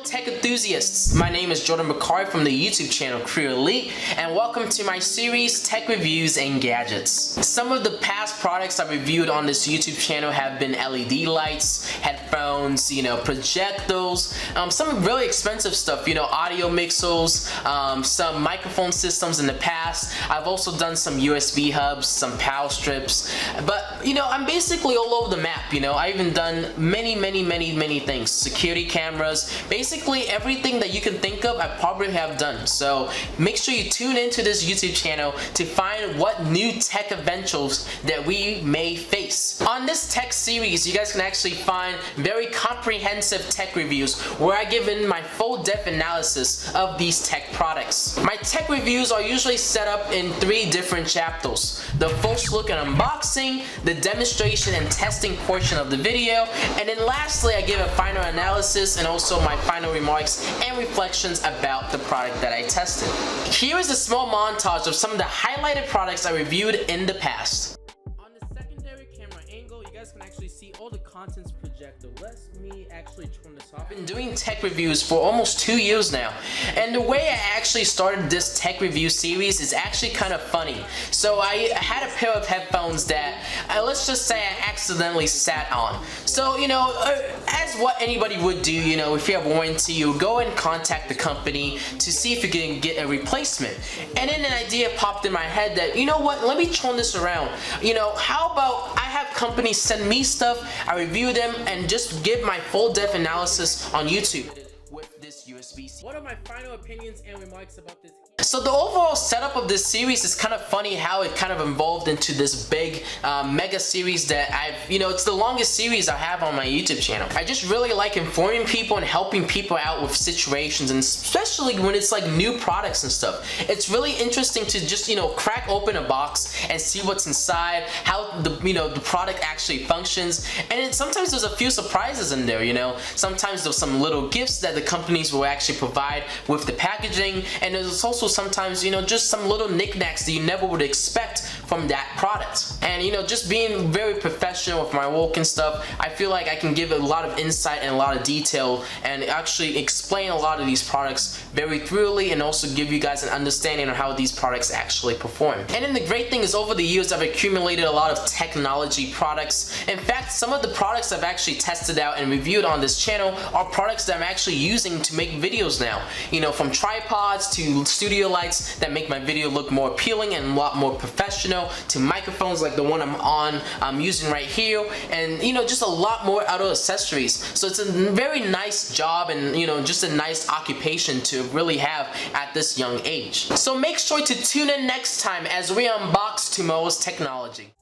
tech enthusiasts, my name is Jordan McCarty from the YouTube channel CrewElite, and welcome to my series Tech Reviews and Gadgets. Some of the past products I reviewed on this YouTube channel have been LED lights, headphones, projectors, some really expensive stuff, audio mixers, some microphone systems in the past. I've also done some USB hubs, some power strips, but I'm basically all over the map. I've even done many things. Security cameras, basically everything that you can think of I probably have done. So make sure you tune into this YouTube channel to find what new tech adventures that we may face. On this tech series, you guys can actually find very comprehensive tech reviews where I give in my full depth analysis of these tech products. My tech reviews are usually set up in 3 different chapters. The first look and unboxing, the demonstration and testing portion of the video, and then lastly I give a final analysis and also my final remarks and reflections about the product that I tested. Here is a small montage of some of the highlighted products I reviewed in the past. On the secondary camera angle, you guys can actually see all the contents projector. Let me actually turn this off. I've been doing tech reviews for almost 2 years now, and the way I actually started this tech review series is actually kind of funny. So I had a pair of headphones that let's just say I accidentally sat on. So as what anybody would do, if you have warranty, you go and contact the company to see if you can get a replacement. And then an idea popped in my head that, let me turn this around. How about I have companies send me stuff, I review them, and just give my full depth analysis on YouTube with this USB-C. What are my final opinions and remarks about this? So the overall setup of this series is kind of funny how it kind of evolved into this big mega series that it's the longest series I have on my YouTube channel. I just really like informing people and helping people out with situations, and especially when it's like new products and stuff. It's really interesting to just crack open a box and see what's inside, how the product actually functions, and sometimes there's a few surprises in there. Sometimes there's some little gifts that the companies will actually provide with the packaging, and there's also sometimes just some little knickknacks that you never would expect from that product. And just being very professional with my work and stuff, I feel like I can give a lot of insight and a lot of detail and actually explain a lot of these products very thoroughly, and also give you guys an understanding of how these products actually perform. And then the great thing is, over the years I've accumulated a lot of technology products. In fact, some of the products I've actually tested out and reviewed on this channel are products that I'm actually using to make videos now. From tripods to studio lights that make my video look more appealing and a lot more professional, to microphones like the one I'm using right here, and just a lot more other accessories. So it's a very nice job, and just a nice occupation to really have at this young age. So make sure to tune in next time as we unbox tomorrow's technology.